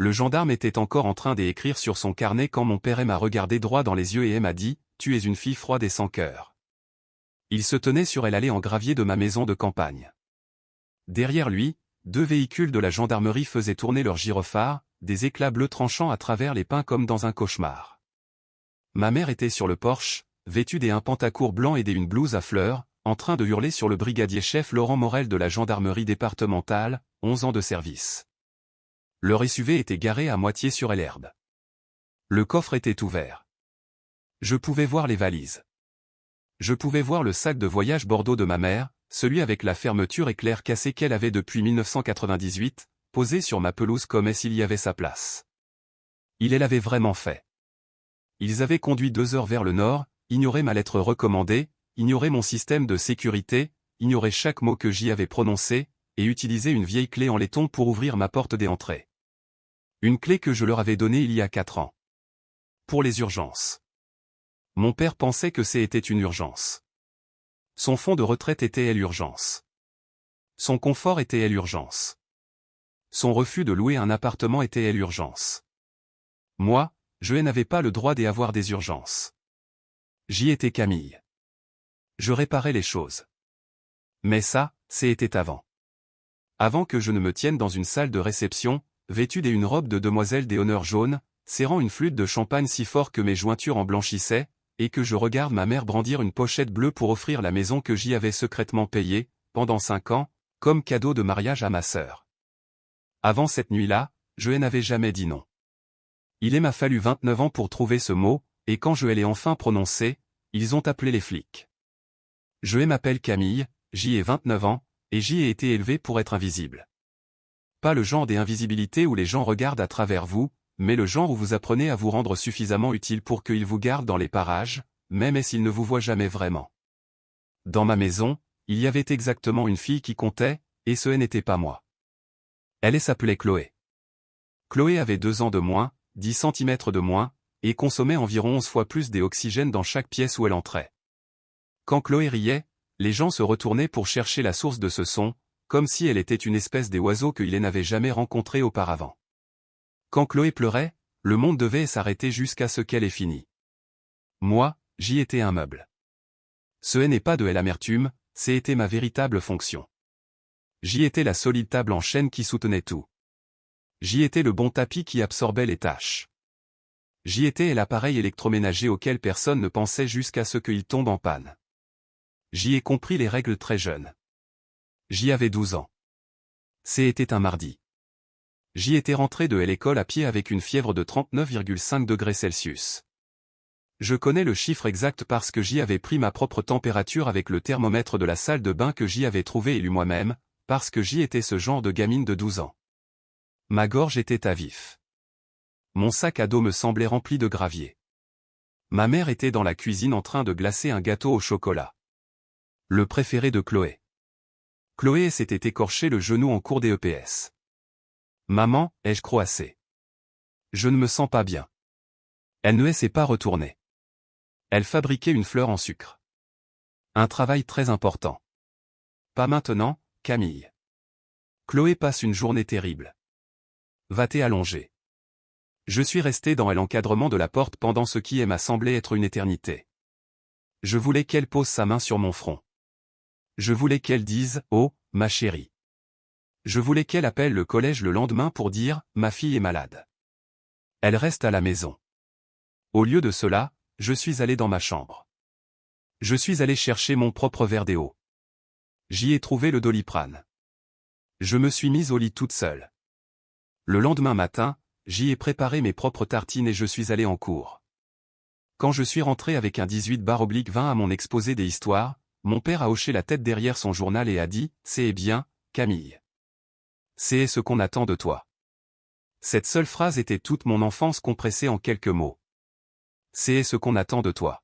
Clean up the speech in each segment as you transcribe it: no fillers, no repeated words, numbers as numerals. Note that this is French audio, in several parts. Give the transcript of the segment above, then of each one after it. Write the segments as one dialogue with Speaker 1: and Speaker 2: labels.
Speaker 1: Le gendarme était encore en train d'écrire sur son carnet quand mon père m'a regardé droit dans les yeux et m'a dit « Tu es une fille froide et sans cœur ». Il se tenait sur l'allée en gravier de ma maison de campagne. Derrière lui, 2 véhicules de la gendarmerie faisaient tourner leurs gyrophares, des éclats bleus tranchant à travers les pins comme dans un cauchemar. Ma mère était sur le porche, vêtue d'un pantacourt blanc et d'une blouse à fleurs, en train de hurler sur le brigadier-chef Laurent Morel de la gendarmerie départementale, 11 ans de service. Leur SUV était garé à moitié sur l'herbe. Le coffre était ouvert. Je pouvais voir les valises. Je pouvais voir le sac de voyage Bordeaux de ma mère, celui avec la fermeture éclair cassée qu'elle avait depuis 1998, posé sur ma pelouse comme s'il y avait sa place. Il l'avait vraiment fait. Ils avaient conduit 2 heures vers le nord, ignoré ma lettre recommandée, ignoré mon système de sécurité, ignoré chaque mot que j'y avais prononcé, et utilisé une vieille clé en laiton pour ouvrir ma porte d'entrée. Une clé que je leur avais donnée il y a 4 ans. Pour les urgences. Mon père pensait que c'était une urgence. Son fonds de retraite était l'urgence. Son confort était l'urgence. Son refus de louer un appartement était l'urgence. Moi, je n'avais pas le droit d'y avoir des urgences. J'y étais Camille. Je réparais les choses. Mais ça, c'était avant. Avant que je ne me tienne dans une salle de réception, vêtue d'une robe de demoiselle des honneurs jaune, serrant une flûte de champagne si fort que mes jointures en blanchissaient, et que je regarde ma mère brandir une pochette bleue pour offrir la maison que j'y avais secrètement payée, pendant 5 ans, comme cadeau de mariage à ma sœur. Avant cette nuit-là, je n'avais jamais dit non. Il m'a fallu 29 ans pour trouver ce mot, et quand je l'ai enfin prononcé, ils ont appelé les flics. Je m'appelle Camille, j'y ai 29 ans, et j'y ai été élevé pour être invisible. Pas le genre des invisibilités où les gens regardent à travers vous, mais le genre où vous apprenez à vous rendre suffisamment utile pour qu'ils vous gardent dans les parages, même s'ils ne vous voient jamais vraiment. Dans ma maison, il y avait exactement une fille qui comptait, et ce n'était pas moi. Elle s'appelait Chloé. Chloé avait 2 ans de moins, 10 centimètres de moins, et consommait environ 11 fois plus d'oxygène dans chaque pièce où elle entrait. Quand Chloé riait, les gens se retournaient pour chercher la source de ce son, comme si elle était une espèce d'oiseau qu'ils n'avaient jamais rencontré auparavant. Quand Chloé pleurait, le monde devait s'arrêter jusqu'à ce qu'elle ait fini. Moi, j'y étais un meuble. Ce n'est pas de l'amertume, c'était ma véritable fonction. J'y étais la solide table en chêne qui soutenait tout. J'y étais le bon tapis qui absorbait les tâches. J'y étais l'appareil électroménager auquel personne ne pensait jusqu'à ce qu'il tombe en panne. J'y ai compris les règles très jeune. J'y avais 12 ans. C'était un mardi. J'y étais rentré de l'école à pied avec une fièvre de 39,5 degrés Celsius. Je connais le chiffre exact parce que j'y avais pris ma propre température avec le thermomètre de la salle de bain que j'y avais trouvé et lu moi-même, parce que j'y étais ce genre de gamine de 12 ans. Ma gorge était à vif. Mon sac à dos me semblait rempli de gravier. Ma mère était dans la cuisine en train de glacer un gâteau au chocolat. Le préféré de Chloé. Chloé s'était écorché le genou en cours d'EPS. Maman, ai-je croassé? Je ne me sens pas bien. Elle ne s'est pas retournée. Elle fabriquait une fleur en sucre. Un travail très important. Pas maintenant, Camille. Chloé passe une journée terrible. Va-t'y allonger. Je suis resté dans l'encadrement de la porte pendant ce qui m'a semblé être une éternité. Je voulais qu'elle pose sa main sur mon front. Je voulais qu'elle dise « Oh, ma chérie ». Je voulais qu'elle appelle le collège le lendemain pour dire « Ma fille est malade ». Elle reste à la maison. Au lieu de cela, je suis allé dans ma chambre. Je suis allé chercher mon propre verre d'eau. J'y ai trouvé le Doliprane. Je me suis mise au lit toute seule. Le lendemain matin, j'y ai préparé mes propres tartines et je suis allé en cours. Quand je suis rentré avec un 18/20 à mon exposé des histoires, mon père a hoché la tête derrière son journal et a dit « C'est bien, Camille. C'est ce qu'on attend de toi. » Cette seule phrase était toute mon enfance compressée en quelques mots. C'est ce qu'on attend de toi.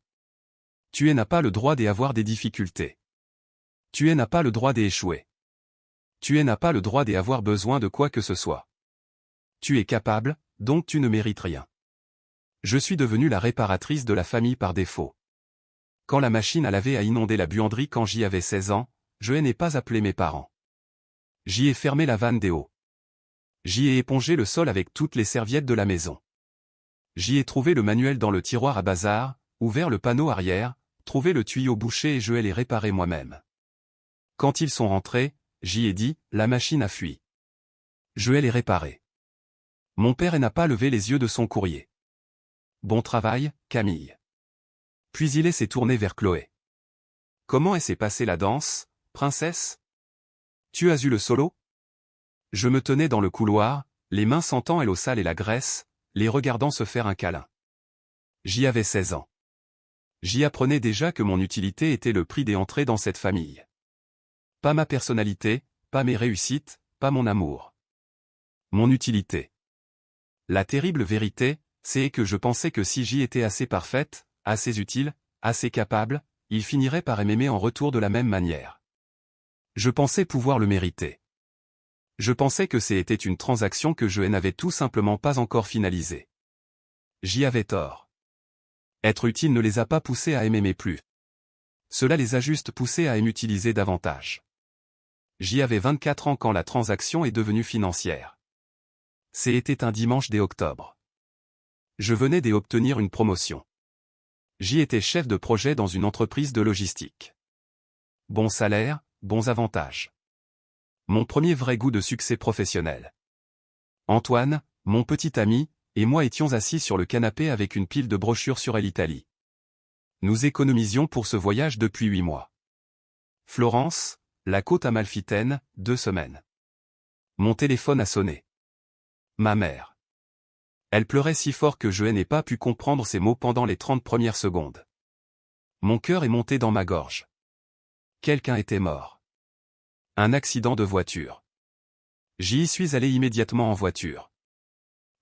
Speaker 1: Tu n'as pas le droit d'y avoir des difficultés. Tu n'as pas le droit d'échouer. Tu n'as pas le droit d'y avoir besoin de quoi que ce soit. Tu es capable, donc tu ne mérites rien. Je suis devenue la réparatrice de la famille par défaut. Quand la machine à laver a inondé la buanderie quand j'y avais 16 ans, je n'ai pas appelé mes parents. J'y ai fermé la vanne d'eau. J'y ai épongé le sol avec toutes les serviettes de la maison. J'y ai trouvé le manuel dans le tiroir à bazar, ouvert le panneau arrière, trouvé le tuyau bouché et je l'ai réparé moi-même. Quand ils sont rentrés, j'y ai dit, la machine a fui. Je l'ai réparée. Mon père n'a pas levé les yeux de son courrier. Bon travail, Camille. Puis il s'est tourné vers Chloé. Comment s'est passée la danse, princesse? Tu as eu le solo? Je me tenais dans le couloir, les mains sentant l'eau sale et la graisse, les regardant se faire un câlin. J'y avais 16 ans. J'y apprenais déjà que mon utilité était le prix des entrées dans cette famille. Pas ma personnalité, pas mes réussites, pas mon amour. Mon utilité. La terrible vérité, c'est que je pensais que si j'y étais assez parfaite, assez utile, assez capable, il finirait par m'aimer en retour de la même manière. Je pensais pouvoir le mériter. Je pensais que c'était une transaction que je n'avais tout simplement pas encore finalisée. J'y avais tort. Être utile ne les a pas poussés à m'aimer plus. Cela les a juste poussés à m'utiliser davantage. J'y avais 24 ans quand la transaction est devenue financière. C'était un dimanche d'octobre. Je venais d'obtenir une promotion. J'y étais chef de projet dans une entreprise de logistique. Bon salaire, bons avantages. Mon premier vrai goût de succès professionnel. Antoine, mon petit ami, et moi étions assis sur le canapé avec une pile de brochures sur l'Italie. Nous économisions pour ce voyage depuis 8 mois. Florence, la côte amalfitaine, 2 semaines. Mon téléphone a sonné. Ma mère. Elle pleurait si fort que je n'ai pas pu comprendre ses mots pendant les 30 premières secondes. Mon cœur est monté dans ma gorge. Quelqu'un était mort. Un accident de voiture. J'y suis allé immédiatement en voiture.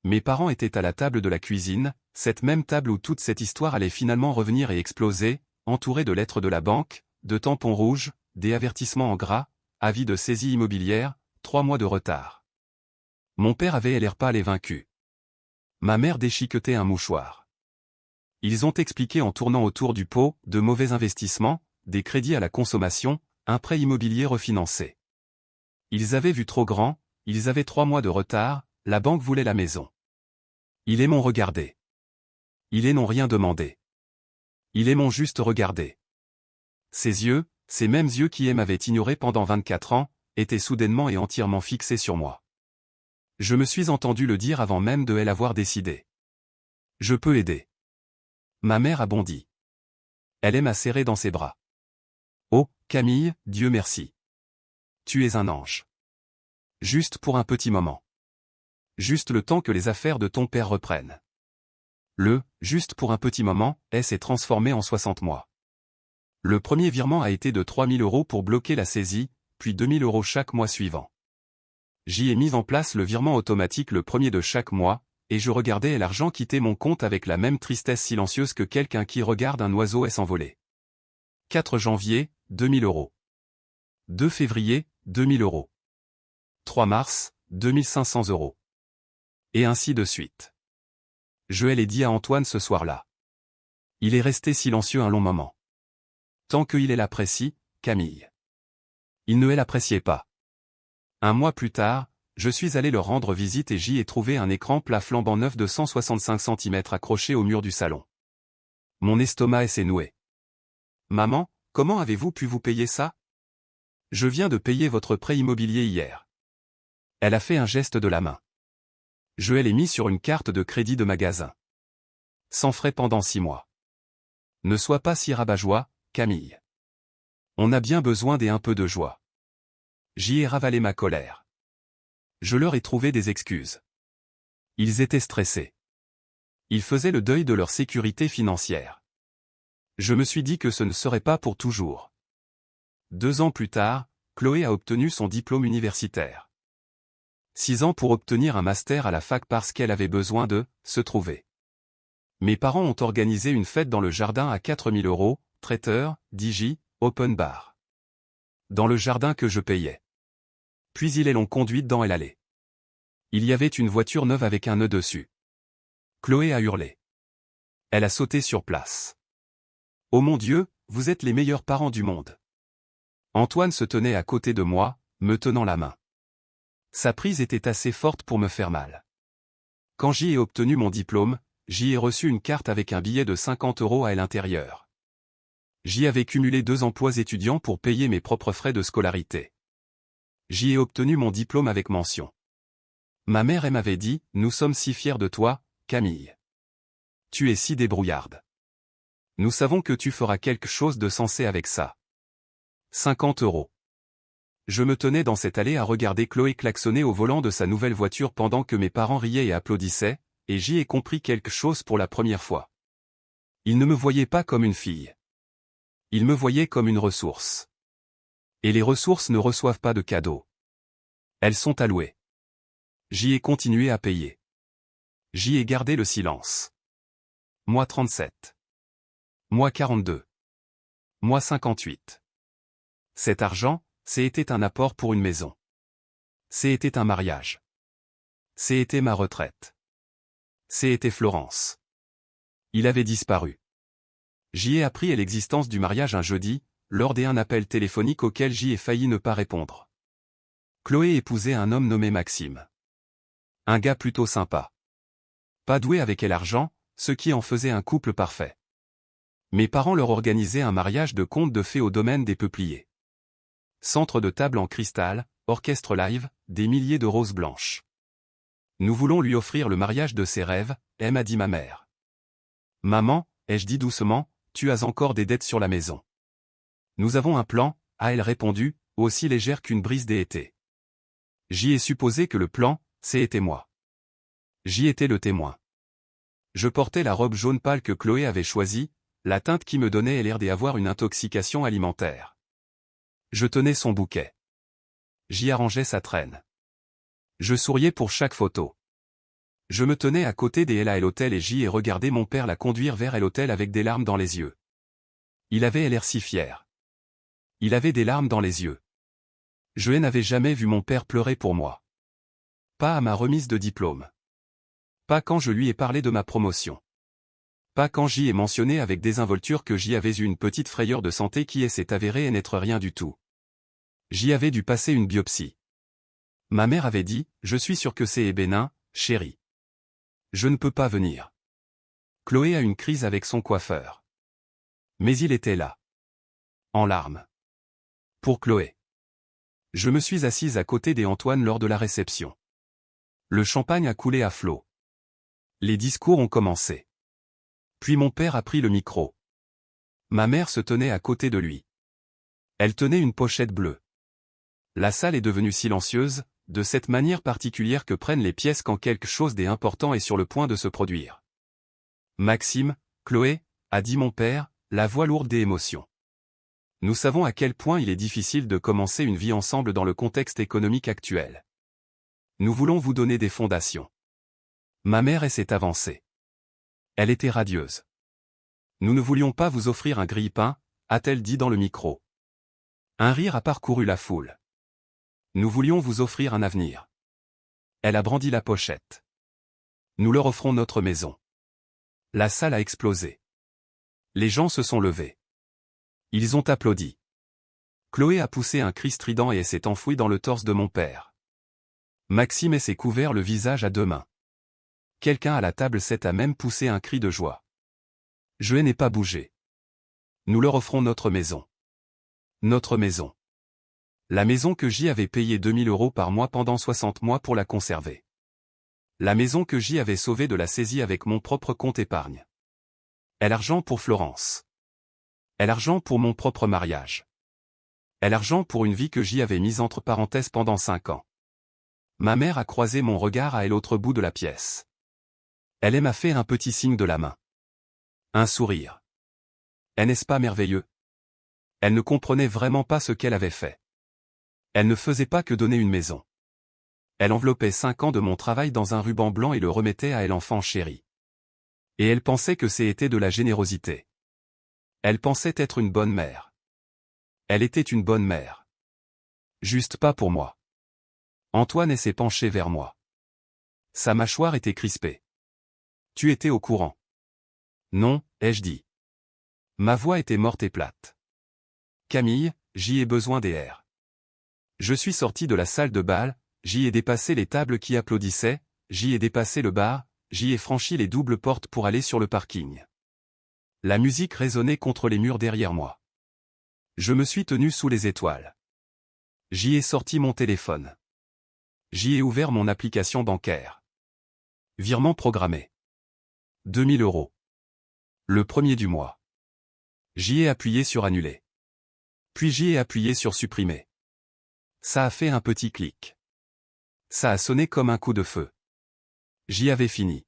Speaker 1: Mes parents étaient à la table de la cuisine, cette même table où toute cette histoire allait finalement revenir et exploser, entourée de lettres de la banque, de tampons rouges, des avertissements en gras, avis de saisie immobilière, 3 mois de retard. Mon père avait l'air pâle et vaincu. Ma mère déchiquetait un mouchoir. Ils ont expliqué en tournant autour du pot, de mauvais investissements, des crédits à la consommation, un prêt immobilier refinancé. Ils avaient vu trop grand, ils avaient 3 mois de retard, la banque voulait la maison. Ils m'ont regardé. Ils n'ont rien demandé. Ils m'ont juste regardé. Ses yeux, ces mêmes yeux qui m'avaient ignoré pendant 24 ans, étaient soudainement et entièrement fixés sur moi. Je me suis entendu le dire avant même de l'avoir décidé. Je peux aider. Ma mère a bondi. Elle m'a serré dans ses bras. Oh, Camille, Dieu merci. Tu es un ange. Juste pour un petit moment. Juste le temps que les affaires de ton père reprennent. Juste pour un petit moment, s'est transformé en 60 mois. Le premier virement a été de 3 000 € pour bloquer la saisie, puis 2 000 € chaque mois suivant. J'y ai mis en place le virement automatique le premier de chaque mois, et je regardais l'argent quitter mon compte avec la même tristesse silencieuse que quelqu'un qui regarde un oiseau s'envoler. 4 janvier, 2 000 €. 2 février, 2 000 €. 3 mars, 2 500 €. Et ainsi de suite. Je l'ai dit à Antoine ce soir-là. Il est resté silencieux un long moment. Tant qu'il l'apprécie, Camille. Il ne l'appréciait pas. Un mois plus tard, je suis allé leur rendre visite et j'y ai trouvé un écran plat flambant neuf de 165 cm accroché au mur du salon. Mon estomac s'est noué. Maman, comment avez-vous pu vous payer ça? Je viens de payer votre prêt immobilier hier. Elle a fait un geste de la main. Je l'ai mis sur une carte de crédit de magasin. Sans frais pendant 6 mois. Ne sois pas si rabat-joie, Camille. On a bien besoin d'un peu de joie. J'y ai ravalé ma colère. Je leur ai trouvé des excuses. Ils étaient stressés. Ils faisaient le deuil de leur sécurité financière. Je me suis dit que ce ne serait pas pour toujours. 2 ans plus tard, Chloé a obtenu son diplôme universitaire. 6 ans pour obtenir un master à la fac parce qu'elle avait besoin de se trouver. Mes parents ont organisé une fête dans le jardin à 4 000 €, traiteur, DJ, open bar. Dans le jardin que je payais. Puis ils l'ont conduite dans l'allée. Il y avait une voiture neuve avec un nœud dessus. Chloé a hurlé. Elle a sauté sur place. Oh mon Dieu, vous êtes les meilleurs parents du monde. Antoine se tenait à côté de moi, me tenant la main. Sa prise était assez forte pour me faire mal. Quand j'y ai obtenu mon diplôme, j'y ai reçu une carte avec un billet de 50 € à l'intérieur. J'y avais cumulé 2 emplois étudiants pour payer mes propres frais de scolarité. J'y ai obtenu mon diplôme avec mention. Ma mère m'avait dit, « Nous sommes si fiers de toi, Camille. Tu es si débrouillarde. Nous savons que tu feras quelque chose de sensé avec ça. » 50 €. Je me tenais dans cette allée à regarder Chloé klaxonner au volant de sa nouvelle voiture pendant que mes parents riaient et applaudissaient, et j'y ai compris quelque chose pour la première fois. Ils ne me voyaient pas comme une fille. Ils me voyaient comme une ressource. Et les ressources ne reçoivent pas de cadeaux. Elles sont allouées. J'y ai continué à payer. J'y ai gardé le silence. Moi 37. Moi 42. Moi 58. Cet argent, c'était un apport pour une maison. C'était un mariage. C'était ma retraite. C'était Florence. Il avait disparu. J'y ai appris à l'existence du mariage un jeudi, lors d'un appel téléphonique auquel j'y ai failli ne pas répondre. Chloé épousait un homme nommé Maxime. Un gars plutôt sympa. Pas doué avec l'argent, ce qui en faisait un couple parfait. Mes parents leur organisaient un mariage de conte de fées au domaine des Peupliers. Centre de table en cristal, orchestre live, des milliers de roses blanches. Nous voulons lui offrir le mariage de ses rêves, m'a dit ma mère. Maman, ai-je dit doucement, tu as encore des dettes sur la maison. Nous avons un plan, a-elle répondu, aussi légère qu'une brise d'été. J'y ai supposé que le plan, c'était moi. J'y étais le témoin. Je portais la robe jaune pâle que Chloé avait choisie, la teinte qui me donnait l'air d'avoir une intoxication alimentaire. Je tenais son bouquet. J'y arrangeais sa traîne. Je souriais pour chaque photo. Je me tenais à côté d'elle à l'hôtel et j'y ai regardé mon père la conduire vers l'hôtel avec des larmes dans les yeux. Il avait l'air si fier. Il avait des larmes dans les yeux. Je n'avais jamais vu mon père pleurer pour moi. Pas à ma remise de diplôme. Pas quand je lui ai parlé de ma promotion. Pas quand j'y ai mentionné avec désinvolture que j'y avais eu une petite frayeur de santé qui s'est avérée n'être rien du tout. J'y avais dû passer une biopsie. Ma mère avait dit, je suis sûr que c'est bénin, chérie. Je ne peux pas venir. Chloé a une crise avec son coiffeur. Mais il était là. En larmes. Pour Chloé. Je me suis assise à côté d'Antoine lors de la réception. Le champagne a coulé à flot. Les discours ont commencé. Puis mon père a pris le micro. Ma mère se tenait à côté de lui. Elle tenait une pochette bleue. La salle est devenue silencieuse, de cette manière particulière que prennent les pièces quand quelque chose d'important est sur le point de se produire. Maxime, Chloé, a dit mon père, la voix lourde d'émotion. Nous savons à quel point il est difficile de commencer une vie ensemble dans le contexte économique actuel. Nous voulons vous donner des fondations. Ma mère s'est avancée. Elle était radieuse. Nous ne voulions pas vous offrir un grille-pain, a-t-elle dit dans le micro. Un rire a parcouru la foule. Nous voulions vous offrir un avenir. Elle a brandi la pochette. Nous leur offrons notre maison. La salle a explosé. Les gens se sont levés. Ils ont applaudi. Chloé a poussé un cri strident et s'est enfouie dans le torse de mon père. Maxime s'est couvert le visage à 2 mains. Quelqu'un à la table s'est à même poussé un cri de joie. Je n'ai pas bougé. Nous leur offrons notre maison. Notre maison. La maison que j'y avais payé 2000 € par mois pendant 60 mois pour la conserver. La maison que j'y avais sauvée de la saisie avec mon propre compte épargne. Et l'argent pour Florence. Et l'argent pour mon propre mariage. Et l'argent pour une vie que j'y avais mise entre parenthèses pendant 5 ans. Ma mère a croisé mon regard à l'autre bout de la pièce. Elle m'a fait un petit signe de la main. Un sourire. Et n'est-ce pas merveilleux? Elle ne comprenait vraiment pas ce qu'elle avait fait. Elle ne faisait pas que donner une maison. Elle enveloppait 5 ans de mon travail dans un ruban blanc et le remettait à l'enfant chéri. Et elle pensait que c'était de la générosité. Elle pensait être une bonne mère. Elle était une bonne mère. Juste pas pour moi. Antoine s'est penché vers moi. Sa mâchoire était crispée. Tu étais au courant? Non, ai-je dit. Ma voix était morte et plate. Camille, j'y ai besoin d'air. Je suis sorti de la salle de bal, j'y ai dépassé les tables qui applaudissaient, j'y ai dépassé le bar, j'y ai franchi les doubles portes pour aller sur le parking. La musique résonnait contre les murs derrière moi. Je me suis tenu sous les étoiles. J'y ai sorti mon téléphone. J'y ai ouvert mon application bancaire. Virement programmé. 2000 €. Le premier du mois. J'y ai appuyé sur annuler. Puis j'y ai appuyé sur supprimer. Ça a fait un petit clic. Ça a sonné comme un coup de feu. J'y avais fini.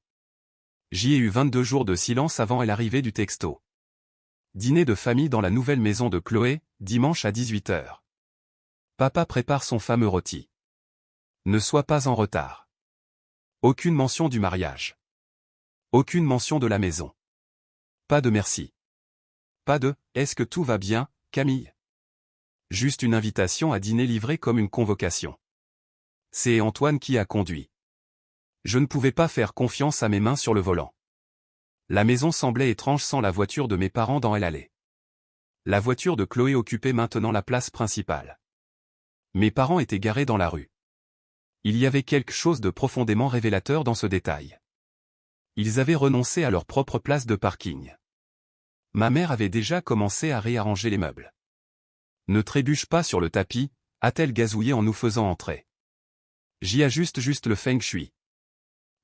Speaker 1: J'y ai eu 22 jours de silence avant l'arrivée du texto. Dîner de famille dans la nouvelle maison de Chloé, dimanche à 18 h. Papa prépare son fameux rôti. Ne sois pas en retard. Aucune mention du mariage. Aucune mention de la maison. Pas de merci. Pas de « Est-ce que tout va bien, Camille ?» Juste une invitation à dîner livrée comme une convocation. C'est Antoine qui a conduit. Je ne pouvais pas faire confiance à mes mains sur le volant. La maison semblait étrange sans la voiture de mes parents dans elle allait. La voiture de Chloé occupait maintenant la place principale. Mes parents étaient garés dans la rue. Il y avait quelque chose de profondément révélateur dans ce détail. Ils avaient renoncé à leur propre place de parking. Ma mère avait déjà commencé à réarranger les meubles. Ne trébuche pas sur le tapis, a-t-elle gazouillé en nous faisant entrer. J'y ajuste juste le feng shui.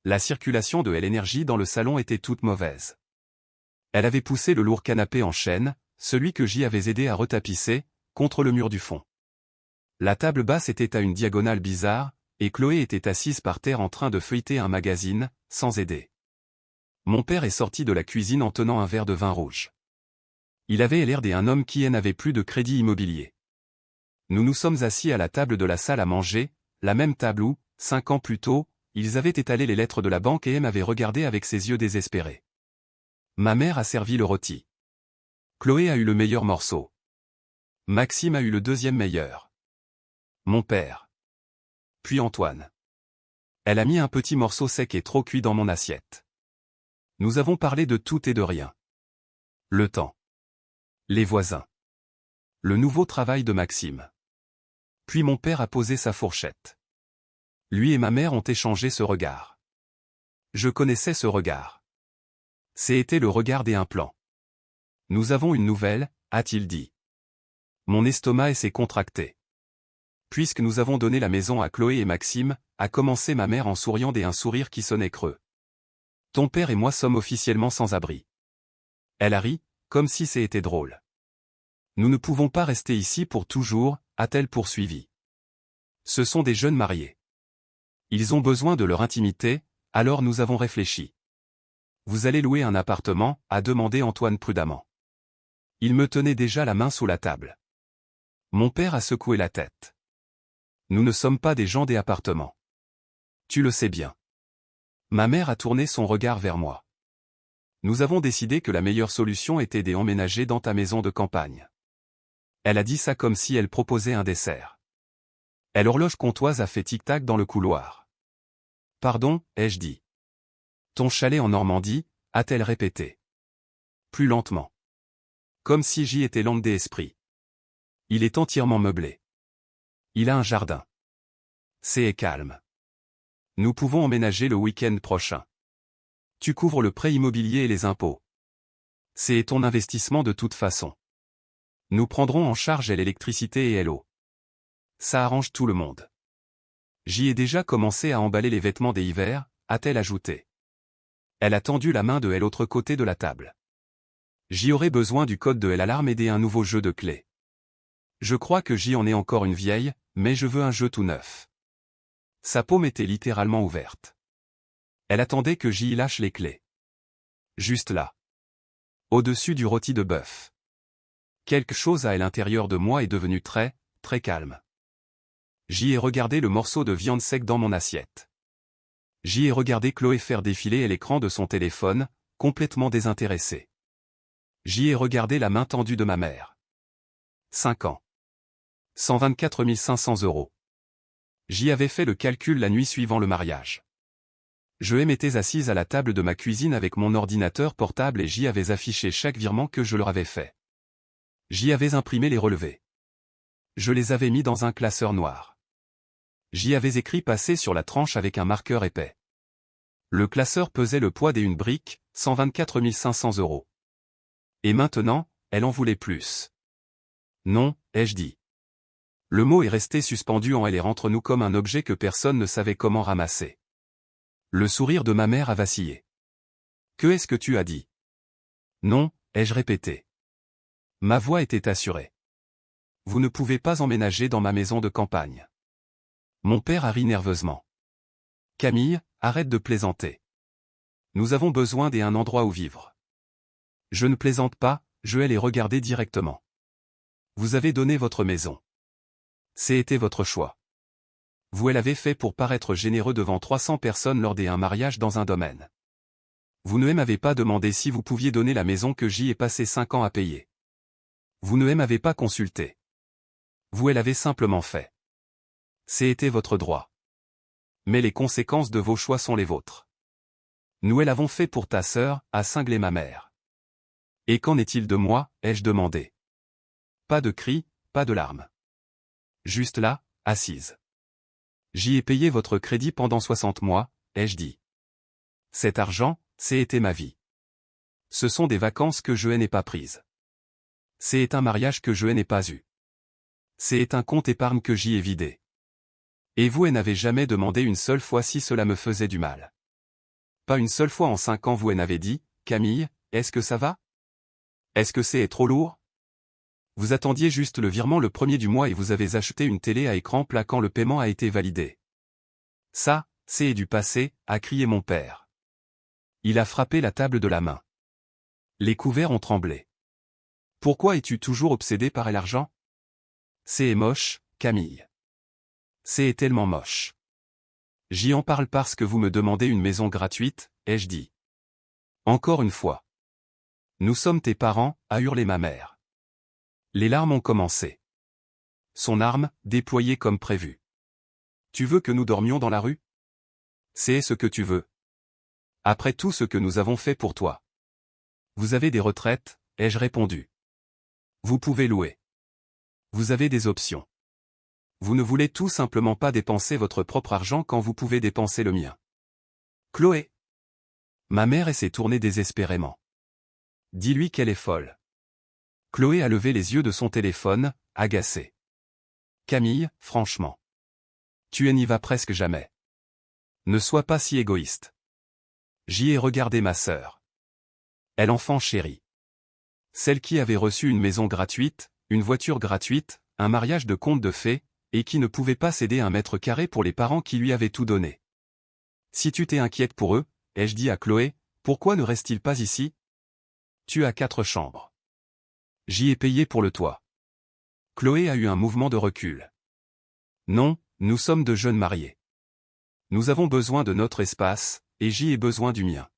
Speaker 1: La circulation de l'énergie dans le salon était toute mauvaise. Elle avait poussé le lourd canapé en chêne, celui que j'y avais aidé à retapisser, contre le mur du fond. La table basse était à une diagonale bizarre, et Chloé était assise par terre en train de feuilleter un magazine, sans aider. Mon père est sorti de la cuisine en tenant un verre de vin rouge. Il avait l'air d'un homme qui n'avait plus de crédit immobilier. Nous nous sommes assis à la table de la salle à manger, la même table où, 5 ans plus tôt, ils avaient étalé les lettres de la banque et m'avaient regardé avec ses yeux désespérés. Ma mère a servi le rôti. Chloé a eu le meilleur morceau. Maxime a eu le deuxième meilleur. Mon père. Puis Antoine. Elle a mis un petit morceau sec et trop cuit dans mon assiette. Nous avons parlé de tout et de rien. Le temps. Les voisins. Le nouveau travail de Maxime. Puis mon père a posé sa fourchette. Lui et ma mère ont échangé ce regard. Je connaissais ce regard. C'était le regard des implants. Nous avons une nouvelle, a-t-il dit. Mon estomac s'est contracté. Puisque nous avons donné la maison à Chloé et Maxime, a commencé ma mère en souriant d'un sourire qui sonnait creux. Ton père et moi sommes officiellement sans abri. Elle a ri, comme si c'était drôle. Nous ne pouvons pas rester ici pour toujours, a-t-elle poursuivi. Ce sont des jeunes mariés. Ils ont besoin de leur intimité, alors nous avons réfléchi. Vous allez louer un appartement, a demandé Antoine prudemment. Il me tenait déjà la main sous la table. Mon père a secoué la tête. Nous ne sommes pas des gens des appartements. Tu le sais bien. Ma mère a tourné son regard vers moi. Nous avons décidé que la meilleure solution était d'emménager dans ta maison de campagne. Elle a dit ça comme si elle proposait un dessert. L'horloge comptoise a fait tic-tac dans le couloir. Pardon, ai-je dit. Ton chalet en Normandie, a-t-elle répété. Plus lentement. Comme si j'y étais langue des esprits. Il est entièrement meublé. Il a un jardin. C'est calme. Nous pouvons emménager le week-end prochain. Tu couvres le prêt immobilier et les impôts. C'est ton investissement de toute façon. Nous prendrons en charge l'électricité et l'eau. Ça arrange tout le monde. J'y ai déjà commencé à emballer les vêtements des hivers, a-t-elle ajouté. Elle a tendu la main de l'autre côté de la table. J'y aurai besoin du code de l'alarme et d'un nouveau jeu de clés. Je crois que j'y en ai encore une vieille, mais je veux un jeu tout neuf. Sa paume était littéralement ouverte. Elle attendait que j'y lâche les clés. Juste là. Au-dessus du rôti de bœuf. Quelque chose à l'intérieur de moi est devenu très, très calme. J'y ai regardé le morceau de viande sec dans mon assiette. J'y ai regardé Chloé faire défiler l'écran de son téléphone, complètement désintéressée. J'y ai regardé la main tendue de ma mère. 5 ans. 124 500 €. J'y avais fait le calcul la nuit suivant le mariage. Je m'étais assise à la table de ma cuisine avec mon ordinateur portable et j'y avais affiché chaque virement que je leur avais fait. J'y avais imprimé les relevés. Je les avais mis dans un classeur noir. J'y avais écrit passé sur la tranche avec un marqueur épais. Le classeur pesait le poids des une brique, 124 500 €. Et maintenant, elle en voulait plus. Non, ai-je dit. Le mot est resté suspendu en elle et entre nous comme un objet que personne ne savait comment ramasser. Le sourire de ma mère a vacillé. Que est-ce que tu as dit? Non, ai-je répété. Ma voix était assurée. Vous ne pouvez pas emménager dans ma maison de campagne. Mon père a ri nerveusement. Camille, arrête de plaisanter. Nous avons besoin d'un endroit où vivre. Je ne plaisante pas, je vais les regarder directement. Vous avez donné votre maison. C'était votre choix. Vous l'avez fait pour paraître généreux devant 300 personnes lors d'un mariage dans un domaine. Vous ne m'avez pas demandé si vous pouviez donner la maison que j'y ai passé 5 ans à payer. Vous ne m'avez pas consulté. Vous l'avez simplement fait. C'était votre droit. Mais les conséquences de vos choix sont les vôtres. Nous l'avons fait pour ta sœur, a cinglé ma mère. Et qu'en est-il de moi, ai-je demandé. Pas de cris, pas de larmes. Juste là, assise. J'y ai payé votre crédit pendant 60 mois, ai-je dit. Cet argent, c'était ma vie. Ce sont des vacances que je n'ai pas prises. C'est un mariage que je n'ai pas eu. C'est un compte épargne que j'y ai vidé. Et vous n'avez jamais demandé une seule fois si cela me faisait du mal. Pas une seule fois en 5 ans vous n'avez dit, Camille, est-ce que ça va? Est-ce que c'est trop lourd? Vous attendiez juste le virement le premier du mois et vous avez acheté une télé à écran plat quand le paiement a été validé. Ça, c'est du passé, a crié mon père. Il a frappé la table de la main. Les couverts ont tremblé. Pourquoi es-tu toujours obsédé par l'argent? C'est moche, Camille. C'est tellement moche. J'y en parle parce que vous me demandez une maison gratuite, ai-je dit. Encore une fois. Nous sommes tes parents, a hurlé ma mère. Les larmes ont commencé. Son arme, déployée comme prévu. Tu veux que nous dormions dans la rue? C'est ce que tu veux. Après tout ce que nous avons fait pour toi. Vous avez des retraites, ai-je répondu. Vous pouvez louer. Vous avez des options. Vous ne voulez tout simplement pas dépenser votre propre argent quand vous pouvez dépenser le mien. Chloé. Ma mère s'est tournée désespérément. Dis-lui qu'elle est folle. Chloé a levé les yeux de son téléphone, agacée. Camille, franchement. Tu n'y vas presque jamais. Ne sois pas si égoïste. J'y ai regardé ma sœur. Elle enfant chérie. Celle qui avait reçu une maison gratuite, une voiture gratuite, un mariage de conte de fées, et qui ne pouvait pas céder 1 mètre carré pour les parents qui lui avaient tout donné. Si tu t'es inquiète pour eux, ai-je dit à Chloé, pourquoi ne reste-t-il pas ici? Tu as 4 chambres. J'y ai payé pour le toit. Chloé a eu un mouvement de recul. Non, nous sommes de jeunes mariés. Nous avons besoin de notre espace, et j'y ai besoin du mien.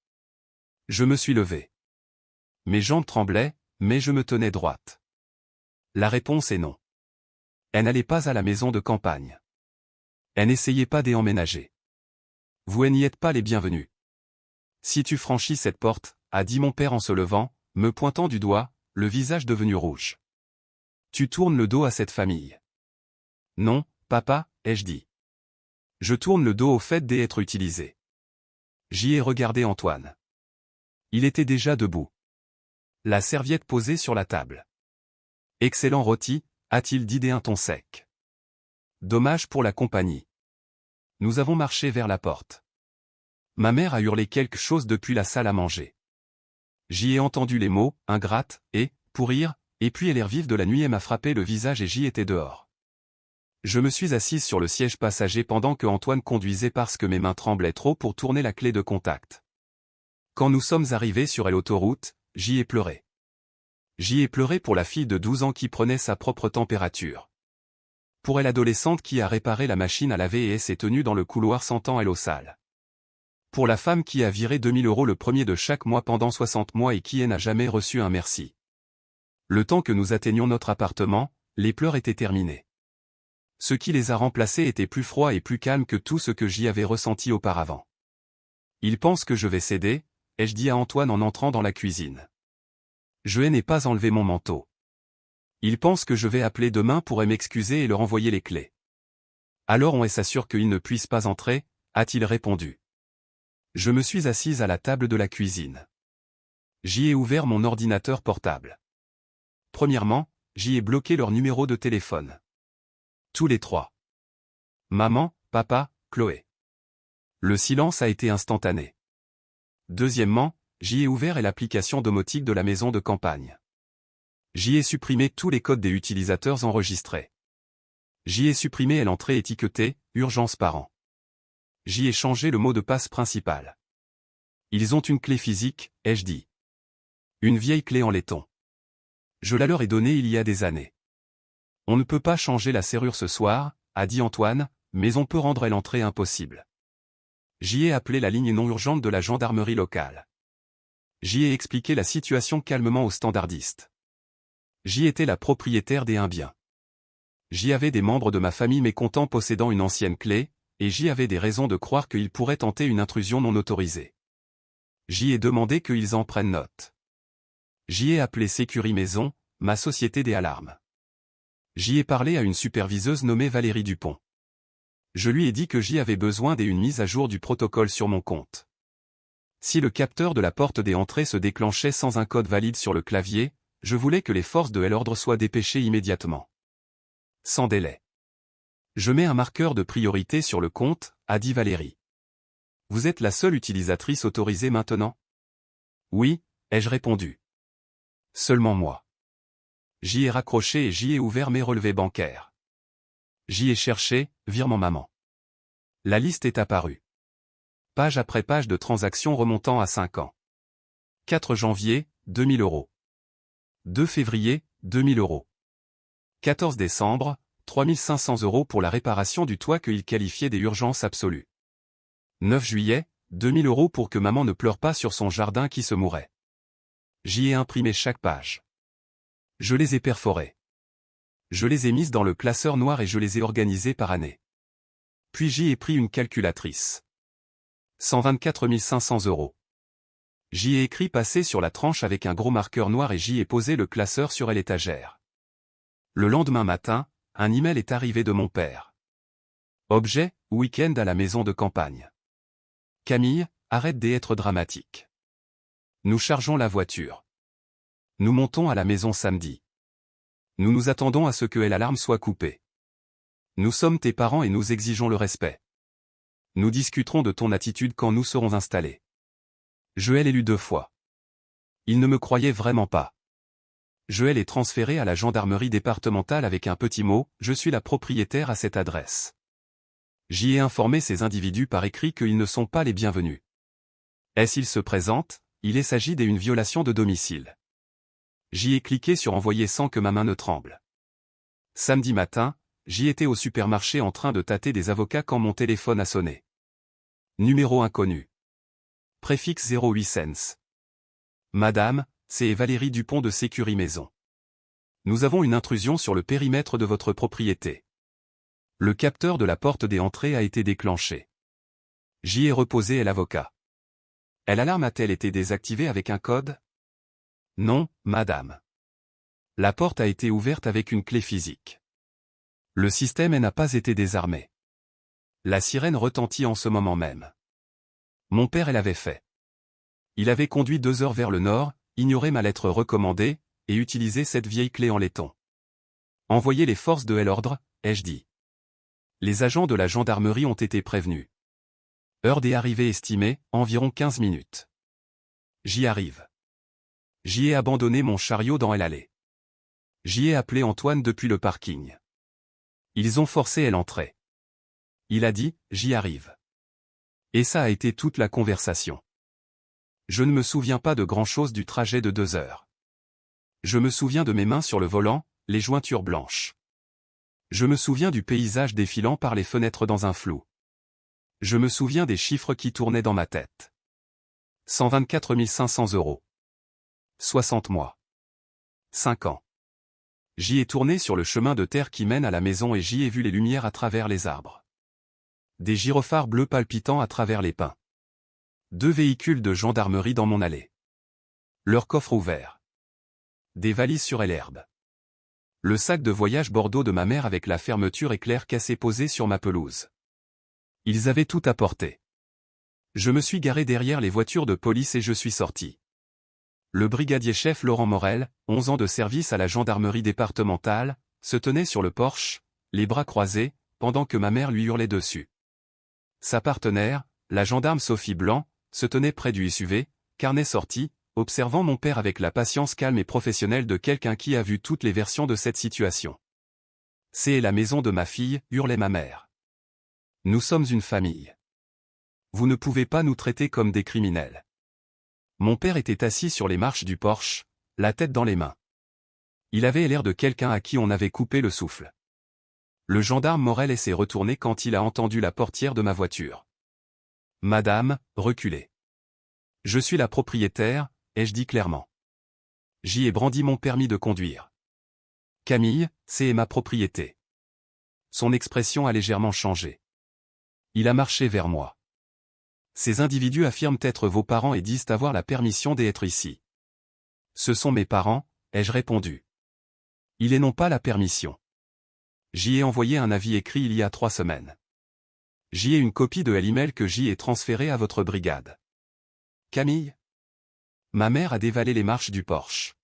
Speaker 1: Je me suis levé. Mes jambes tremblaient, mais je me tenais droite. La réponse est non. Elle n'allait pas à la maison de campagne. Elle n'essayait pas d'y emménager. Vous n'y êtes pas les bienvenus. Si tu franchis cette porte, a dit mon père en se levant, me pointant du doigt, le visage devenu rouge. Tu tournes le dos à cette famille. Non, papa, ai-je dit. Je tourne le dos au fait d'être utilisé. J'y ai regardé Antoine. Il était déjà debout. La serviette posée sur la table. Excellent rôti, a-t-il dit d'un ton sec. Dommage pour la compagnie. Nous avons marché vers la porte. Ma mère a hurlé quelque chose depuis la salle à manger. J'y ai entendu les mots, ingrate, et, pourrir, et puis l'air vif de la nuit m'a frappé le visage et j'y étais dehors. Je me suis assise sur le siège passager pendant que Antoine conduisait parce que mes mains tremblaient trop pour tourner la clé de contact. Quand nous sommes arrivés sur l'autoroute, j'y ai pleuré. J'y ai pleuré pour la fille de 12 ans qui prenait sa propre température. Pour l'adolescente qui a réparé la machine à laver et s'est tenue dans le couloir sentant l'eau sale. Pour la femme qui a viré 2000 € le premier de chaque mois pendant 60 mois et qui n'a jamais reçu un merci. Le temps que nous atteignions notre appartement, les pleurs étaient terminés. Ce qui les a remplacés était plus froid et plus calme que tout ce que j'y avais ressenti auparavant. Il pense que je vais céder, ai-je dit à Antoine en entrant dans la cuisine. Je n'ai pas enlevé mon manteau. Il pense que je vais appeler demain pour m'excuser et leur envoyer les clés. Alors on s'assure qu'il ne puisse pas entrer, a-t-il répondu. Je me suis assise à la table de la cuisine. J'y ai ouvert mon ordinateur portable. Premièrement, j'y ai bloqué leur numéro de téléphone. Tous les trois. Maman, papa, Chloé. Le silence a été instantané. Deuxièmement, j'y ai ouvert l'application domotique de la maison de campagne. J'y ai supprimé tous les codes des utilisateurs enregistrés. J'y ai supprimé l'entrée étiquetée « Urgence parents ». J'y ai changé le mot de passe principal. Ils ont une clé physique, ai-je dit. Une vieille clé en laiton. Je la leur ai donnée il y a des années. On ne peut pas changer la serrure ce soir, a dit Antoine, mais on peut rendre l'entrée impossible. J'y ai appelé la ligne non urgente de la gendarmerie locale. J'y ai expliqué la situation calmement aux standardistes. J'y étais la propriétaire des un bien. J'y avais des membres de ma famille mécontents possédant une ancienne clé, et j'y avais des raisons de croire qu'ils pourraient tenter une intrusion non autorisée. J'y ai demandé qu'ils en prennent note. J'y ai appelé Sécuri Maison, ma société des alarmes. J'y ai parlé à une superviseuse nommée Valérie Dupont. Je lui ai dit que j'y avais besoin d'une mise à jour du protocole sur mon compte. Si le capteur de la porte des entrées se déclenchait sans un code valide sur le clavier, je voulais que les forces de l'ordre soient dépêchées immédiatement. Sans délai. Je mets un marqueur de priorité sur le compte, a dit Valérie. Vous êtes la seule utilisatrice autorisée maintenant? Oui, ai-je répondu. Seulement moi. J'y ai raccroché et j'y ai ouvert mes relevés bancaires. J'y ai cherché, virement maman. La liste est apparue. Page après page de transactions remontant à 5 ans. 4 janvier, 2000 €. 2 février, 2000 €. 14 décembre, 3500 € pour la réparation du toit qu'il qualifiait des urgences absolues. 9 juillet, 2000 € pour que maman ne pleure pas sur son jardin qui se mourait. J'y ai imprimé chaque page. Je les ai perforées. Je les ai mises dans le classeur noir et je les ai organisées par année. Puis j'y ai pris une calculatrice. 124 500 €. J'y ai écrit passer sur la tranche avec un gros marqueur noir et j'y ai posé le classeur sur l'étagère. Le lendemain matin, un email est arrivé de mon père. Objet, week-end à la maison de campagne. Camille, arrête d'être dramatique. Nous chargeons la voiture. Nous montons à la maison samedi. Nous nous attendons à ce que l'alarme soit coupée. Nous sommes tes parents et nous exigeons le respect. Nous discuterons de ton attitude quand nous serons installés. Je l'ai lu 2 fois. Il ne me croyait vraiment pas. Je l'ai transféré à la gendarmerie départementale avec un petit mot, je suis la propriétaire à cette adresse. J'y ai informé ces individus par écrit qu'ils ne sont pas les bienvenus. S'ils se présentent, il s'agit d'une violation de domicile. J'y ai cliqué sur envoyer sans que ma main ne tremble. Samedi matin, j'y étais au supermarché en train de tâter des avocats quand mon téléphone a sonné. Numéro inconnu. Préfixe 08 cents. Madame, c'est Valérie Dupont de Sécuri Maison. Nous avons une intrusion sur le périmètre de votre propriété. Le capteur de la porte des entrées a été déclenché. J'y ai reposé l'avocat. L'alarme a-t-elle été désactivée avec un code? Non, madame. La porte a été ouverte avec une clé physique. Le système n'a pas été désarmé. La sirène retentit en ce moment même. Mon père l'avait fait. Il avait conduit 2 heures vers le nord, ignoré ma lettre recommandée, et utilisé cette vieille clé en laiton. Envoyez les forces de l'ordre, ai-je dit. Les agents de la gendarmerie ont été prévenus. Heure des arrivées estimée, environ 15 minutes. J'y arrive. J'y ai abandonné mon chariot dans l'allée. J'y ai appelé Antoine depuis le parking. Ils ont forcé l'entrée. Il a dit, j'y arrive. Et ça a été toute la conversation. Je ne me souviens pas de grand-chose du trajet de 2 heures. Je me souviens de mes mains sur le volant, les jointures blanches. Je me souviens du paysage défilant par les fenêtres dans un flou. Je me souviens des chiffres qui tournaient dans ma tête. 124 500 €. 60 mois. 5 ans. J'y ai tourné sur le chemin de terre qui mène à la maison et j'y ai vu les lumières à travers les arbres. Des gyrophares bleus palpitant à travers les pins. 2 véhicules de gendarmerie dans mon allée. Leurs coffres ouverts. Des valises sur l'herbe. Le sac de voyage Bordeaux de ma mère avec la fermeture éclair cassée posée sur ma pelouse. Ils avaient tout apporté. Je me suis garé derrière les voitures de police et je suis sorti. Le brigadier-chef Laurent Morel, 11 ans de service à la gendarmerie départementale, se tenait sur le porche, les bras croisés, pendant que ma mère lui hurlait dessus. Sa partenaire, la gendarme Sophie Blanc, se tenait près du SUV, carnet sorti, observant mon père avec la patience calme et professionnelle de quelqu'un qui a vu toutes les versions de cette situation. « C'est la maison de ma fille », hurlait ma mère. « Nous sommes une famille. Vous ne pouvez pas nous traiter comme des criminels. » Mon père était assis sur les marches du porche, la tête dans les mains. Il avait l'air de quelqu'un à qui on avait coupé le souffle. Le gendarme Morel s'est retourné quand il a entendu la portière de ma voiture. « Madame, reculez. Je suis la propriétaire, ai-je dit clairement. J'y ai brandi mon permis de conduire. Camille, c'est ma propriété. » Son expression a légèrement changé. Il a marché vers moi. « Ces individus affirment être vos parents et disent avoir la permission d'être ici. »« Ce sont mes parents, ai-je répondu. Ils n'ont pas la permission. J'y ai envoyé un avis écrit il y a 3 semaines. J'y ai une copie de l'email que j'y ai transféré à votre brigade. » Camille. Ma mère a dévalé les marches du porche.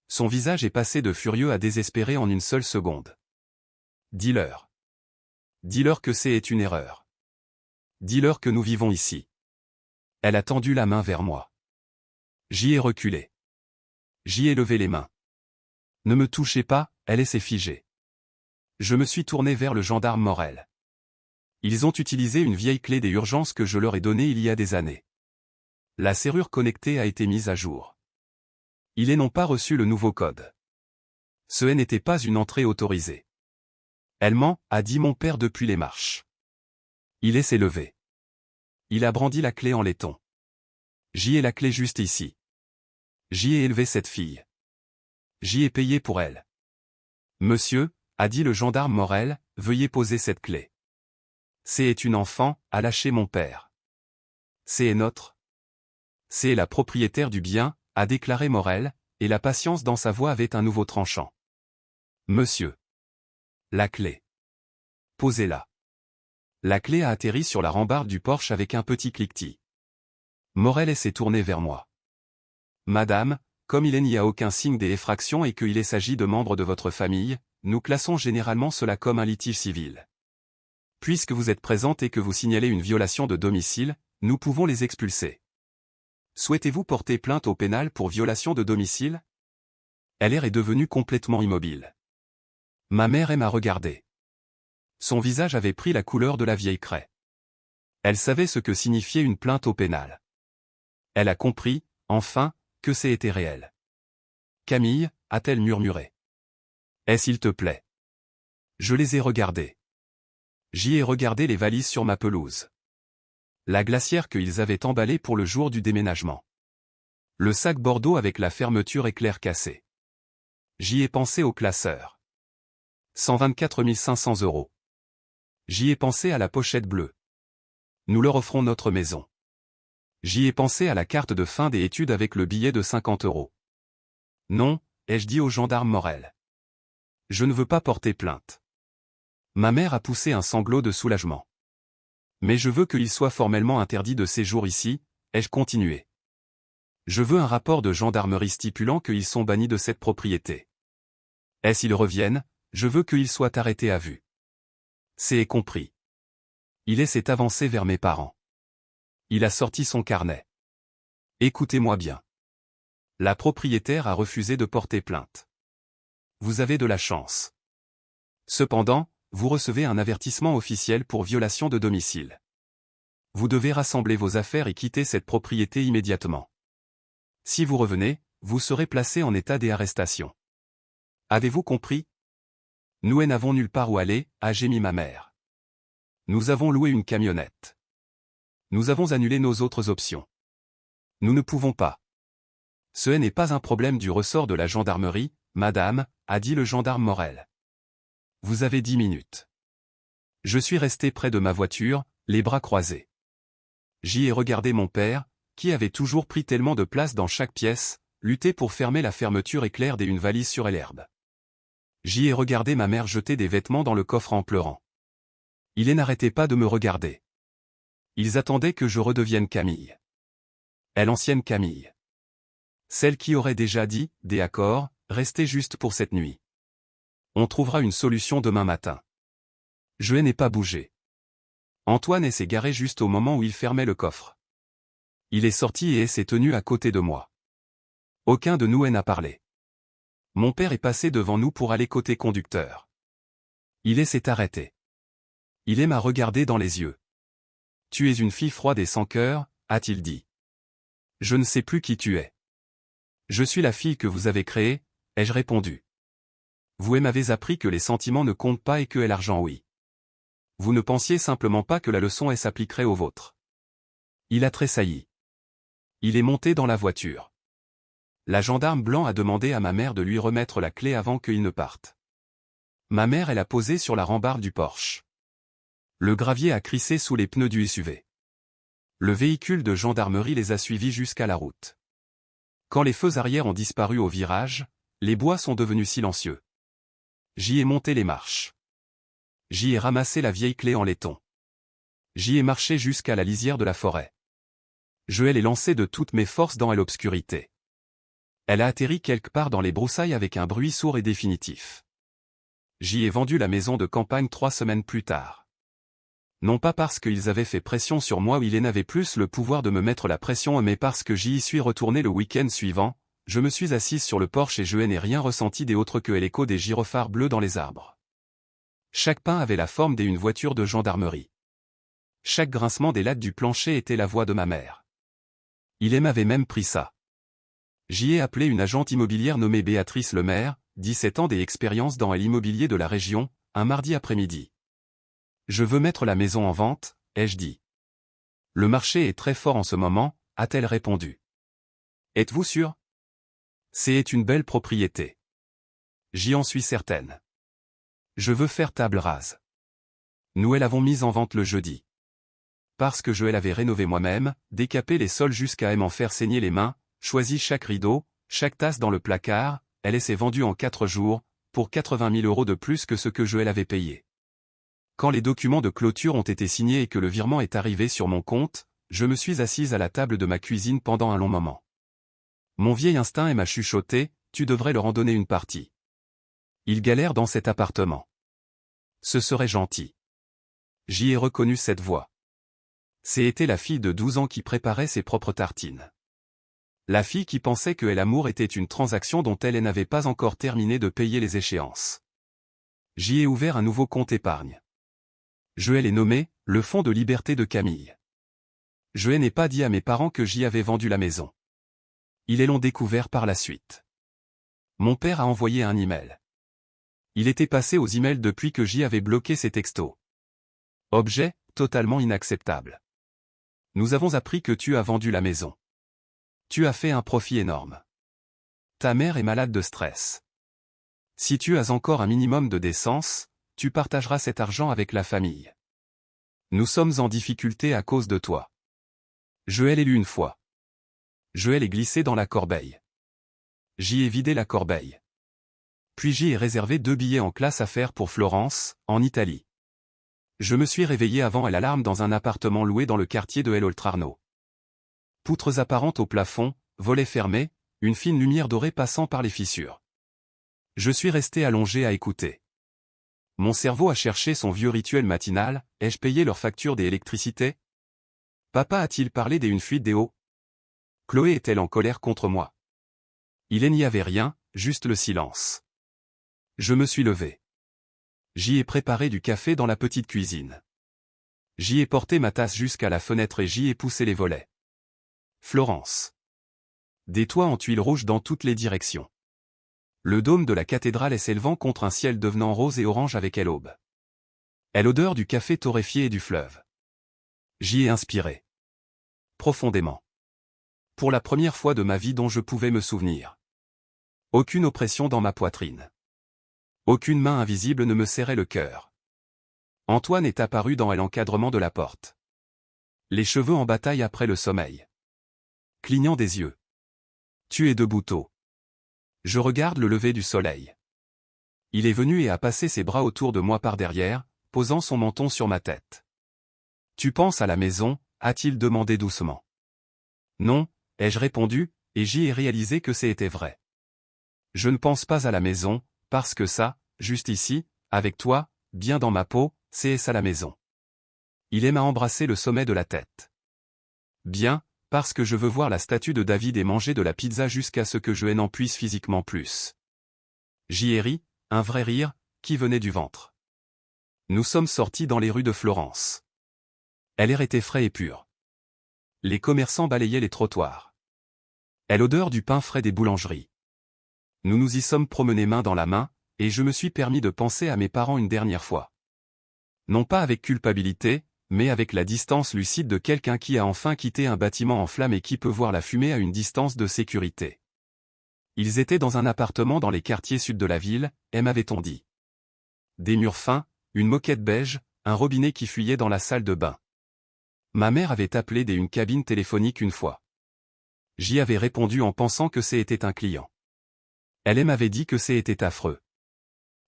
Speaker 1: Son visage est passé de furieux à désespéré en une seule seconde. « Dis-leur. Dis-leur que c'est une erreur. Dis-leur que nous vivons ici. » Elle a tendu la main vers moi. J'y ai reculé. J'y ai levé les mains. « Ne me touchez pas », elle s'est figée. Je me suis tourné vers le gendarme Morel. Ils ont utilisé une vieille clé des urgences que je leur ai donnée il y a des années. La serrure connectée a été mise à jour. Ils n'ont pas reçu le nouveau code. Ce n'était pas une entrée autorisée. Elle ment, a dit mon père depuis les marches. Il s'est levé. Il a brandi la clé en laiton. J'y ai la clé juste ici. J'y ai élevé cette fille. J'y ai payé pour elle. Monsieur, a dit le gendarme Morel, veuillez poser cette clé. C'est une enfant, a lâché mon père. C'est notre. C'est la propriétaire du bien, a déclaré Morel, et la patience dans sa voix avait un nouveau tranchant. Monsieur. La clé. Posez-la. La clé a atterri sur la rambarde du porche avec un petit cliquetis. Morel s'est tourné vers moi. Madame, comme il n'y a aucun signe des effractions et qu'il s'agit de membres de votre famille, nous classons généralement cela comme un litige civil. Puisque vous êtes présente et que vous signalez une violation de domicile, nous pouvons les expulser. Souhaitez-vous porter plainte au pénal pour violation de domicile? Elle est devenue complètement immobile. Ma mère m'a regardé. Son visage avait pris la couleur de la vieille craie. Elle savait ce que signifiait une plainte au pénal. Elle a compris, enfin, que c'était réel. Camille, a-t-elle murmuré. S'il te plaît. Je les ai regardés. J'y ai regardé les valises sur ma pelouse. La glacière qu'ils avaient emballée pour le jour du déménagement. Le sac Bordeaux avec la fermeture éclair cassée. J'y ai pensé au classeur. 124 500 €. J'y ai pensé à la pochette bleue. Nous leur offrons notre maison. J'y ai pensé à la carte de fin des études avec le billet de 50 €. Non, ai-je dit au gendarme Morel. Je ne veux pas porter plainte. Ma mère a poussé un sanglot de soulagement. Mais je veux qu'il soit formellement interdit de séjour ici, ai-je continué. Je veux un rapport de gendarmerie stipulant qu'ils sont bannis de cette propriété. S'ils reviennent, je veux qu'ils soient arrêtés à vue. C'est compris. Il s'est avancé vers mes parents. Il a sorti son carnet. Écoutez-moi bien. La propriétaire a refusé de porter plainte. Vous avez de la chance. Cependant, vous recevez un avertissement officiel pour violation de domicile. Vous devez rassembler vos affaires et quitter cette propriété immédiatement. Si vous revenez, vous serez placé en état d'arrestation. Avez-vous compris? Nous n'avons nulle part où aller, a gémi ma mère. Nous avons loué une camionnette. Nous avons annulé nos autres options. Nous ne pouvons pas. Ce n'est pas un problème du ressort de la gendarmerie, madame, a dit le gendarme Morel. Vous avez 10 minutes. Je suis resté près de ma voiture, les bras croisés. J'y ai regardé mon père, qui avait toujours pris tellement de place dans chaque pièce, lutter pour fermer la fermeture éclair d'une valise sur l'herbe. J'y ai regardé ma mère jeter des vêtements dans le coffre en pleurant. Ils n'arrêtaient pas de me regarder. Ils attendaient que je redevienne Camille. L'ancienne Camille. Celle qui aurait déjà dit, d'accord, restez juste pour cette nuit. On trouvera une solution demain matin. Je n'ai pas bougé. Antoine s'est garé juste au moment où il fermait le coffre. Il est sorti et s'est tenu à côté de moi. Aucun de nous n'a parlé. Mon père est passé devant nous pour aller côté conducteur. Il s'est arrêté. Il m'a regardé dans les yeux. Tu es une fille froide et sans cœur, a-t-il dit. Je ne sais plus qui tu es. Je suis la fille que vous avez créée, ai-je répondu. Vous m'avez appris que les sentiments ne comptent pas et que l'argent oui. Vous ne pensiez simplement pas que la leçon s'appliquerait aux vôtres. Il a tressailli. Il est monté dans la voiture. La gendarme blanc a demandé à ma mère de lui remettre la clé avant qu'il ne parte. Ma mère l'a posée sur la rambarde du Porsche. Le gravier a crissé sous les pneus du SUV. Le véhicule de gendarmerie les a suivis jusqu'à la route. Quand les feux arrière ont disparu au virage, les bois sont devenus silencieux. J'y ai monté les marches. J'y ai ramassé la vieille clé en laiton. J'y ai marché jusqu'à la lisière de la forêt. Je l'ai lancée de toutes mes forces dans l'obscurité. Elle a atterri quelque part dans les broussailles avec un bruit sourd et définitif. J'y ai vendu la maison de campagne 3 semaines plus tard. Non pas parce qu'ils avaient fait pression sur moi ou ils n'avaient plus le pouvoir de me mettre la pression, mais parce que j'y suis retourné le week-end suivant, je me suis assise sur le porche et je n'ai rien ressenti d'autre que l'écho des gyrophares bleus dans les arbres. Chaque pain avait la forme d'une voiture de gendarmerie. Chaque grincement des lattes du plancher était la voix de ma mère. Il m'avait même pris ça. J'y ai appelé une agente immobilière nommée Béatrice Lemaire, 17 ans d'expérience dans l'immobilier de la région, un mardi après-midi. Je veux mettre la maison en vente, ai-je dit. Le marché est très fort en ce moment, a-t-elle répondu. Êtes-vous sûr? C'est une belle propriété. J'y en suis certaine. Je veux faire table rase. Nous l'avons mise en vente le jeudi. Parce que je l'avais rénové moi-même, décapé les sols jusqu'à m'en faire saigner les mains, choisi chaque rideau, chaque tasse dans le placard, elle s'est vendue en 4 jours, pour 80 000 € de plus que ce que je l'avais payé. Quand les documents de clôture ont été signés et que le virement est arrivé sur mon compte, je me suis assise à la table de ma cuisine pendant un long moment. Mon vieil instinct m'a chuchoté, tu devrais leur en donner une partie. Ils galèrent dans cet appartement. Ce serait gentil. J'y ai reconnu cette voix. C'était la fille de 12 ans qui préparait ses propres tartines. La fille qui pensait que l'amour était une transaction dont elle n'avait pas encore terminé de payer les échéances. J'y ai ouvert un nouveau compte épargne. Je l'ai nommé « Le Fonds de liberté de Camille ». Je n'ai pas dit à mes parents que j'y avais vendu la maison. Ils l'ont découvert par la suite. Mon père a envoyé un email. Il était passé aux emails depuis que j'y avais bloqué ses textos. Objet, totalement inacceptable. Nous avons appris que tu as vendu la maison. Tu as fait un profit énorme. Ta mère est malade de stress. Si tu as encore un minimum de décence, tu partageras cet argent avec la famille. Nous sommes en difficulté à cause de toi. Je l'ai lu une fois. Je l'ai glissé dans la corbeille. J'y ai vidé la corbeille. Puis j'y ai réservé 2 billets en classe affaires pour Florence, en Italie. Je me suis réveillé avant l'alarme dans un appartement loué dans le quartier de Oltrarno. Poutres apparentes au plafond, volets fermés, une fine lumière dorée passant par les fissures. Je suis resté allongé à écouter. Mon cerveau a cherché son vieux rituel matinal, ai-je payé leur facture d'électricité? Papa a-t-il parlé d'une fuite d'eau? Chloé est-elle en colère contre moi? Il n'y avait rien, juste le silence. Je me suis levé. J'y ai préparé du café dans la petite cuisine. J'y ai porté ma tasse jusqu'à la fenêtre et j'y ai poussé les volets. Florence. Des toits en tuiles rouges dans toutes les directions. Le dôme de la cathédrale s'élevant contre un ciel devenant rose et orange avec l'aube. Et l'odeur du café torréfié et du fleuve. J'y ai inspiré. Profondément. Pour la première fois de ma vie dont je pouvais me souvenir. Aucune oppression dans ma poitrine. Aucune main invisible ne me serrait le cœur. Antoine est apparu dans l'encadrement de la porte. Les cheveux en bataille après le sommeil. Clignant des yeux. Tu es debout tôt. Je regarde le lever du soleil. Il est venu et a passé ses bras autour de moi par derrière, posant son menton sur ma tête. « Tu penses à la maison ?» a-t-il demandé doucement. « Non » ai-je répondu, et j'y ai réalisé que c'était vrai. Je ne pense pas à la maison, parce que ça, juste ici, avec toi, bien dans ma peau, c'est ça la maison. Il m'a embrassé le sommet de la tête. Bien, parce que je veux voir la statue de David et manger de la pizza jusqu'à ce que je n'en puisse physiquement plus. J'y ai ri, un vrai rire, qui venait du ventre. Nous sommes sortis dans les rues de Florence. L'air était frais et pur. Les commerçants balayaient les trottoirs. Et l'odeur du pain frais des boulangeries. Nous nous y sommes promenés main dans la main, et je me suis permis de penser à mes parents une dernière fois. Non pas avec culpabilité, mais avec la distance lucide de quelqu'un qui a enfin quitté un bâtiment en flammes et qui peut voir la fumée à une distance de sécurité. Ils étaient dans un appartement dans les quartiers sud de la ville, m'avait-on dit. Des murs fins, une moquette beige, un robinet qui fuyait dans la salle de bain. Ma mère avait appelé une cabine téléphonique une fois. J'y avais répondu en pensant que c'était un client. Elle m'avait dit que c'était affreux.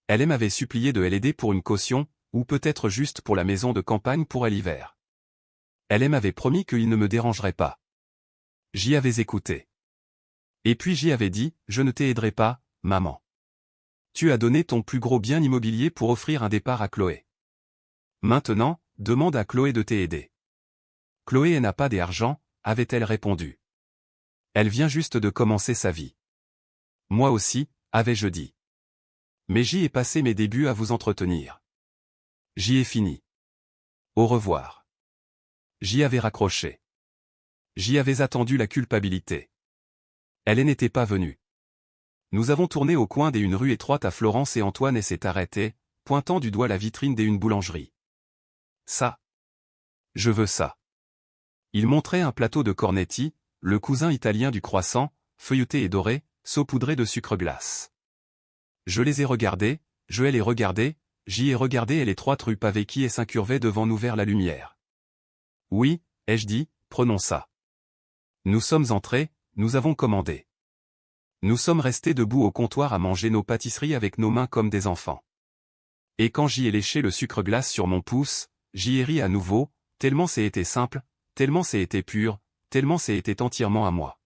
Speaker 1: Elle m'avait supplié de l'aider pour une caution, ou peut-être juste pour la maison de campagne pour l'hiver. Elle m'avait promis qu'il ne me dérangerait pas. J'y avais écouté. Et puis j'y avais dit, je ne t'aiderai pas, maman. Tu as donné ton plus gros bien immobilier pour offrir un départ à Chloé. Maintenant, demande à Chloé de t'aider. Chloé n'a pas d'argent, avait-elle répondu. Elle vient juste de commencer sa vie. Moi aussi, avais-je dit. Mais j'y ai passé mes débuts à vous entretenir. J'y ai fini. Au revoir. J'y avais raccroché. J'y avais attendu la culpabilité. Elle n'était pas venue. Nous avons tourné au coin d'une rue étroite à Florence et Antoine s'est arrêté, pointant du doigt la vitrine d'une boulangerie. Ça. Je veux ça. Il montrait un plateau de cornetti, le cousin italien du croissant, feuilleté et doré, saupoudré de sucre glace. Je les ai regardés, je les regardés, j'y ai regardé et l'étroite rue pavée qui s'incurvait devant nous vers la lumière. Oui, ai-je dit, prenons ça. Nous sommes entrés, nous avons commandé. Nous sommes restés debout au comptoir à manger nos pâtisseries avec nos mains comme des enfants. Et quand j'y ai léché le sucre glace sur mon pouce, j'y ai ri à nouveau, tellement c'était simple, tellement c'était pur, tellement c'était entièrement à moi.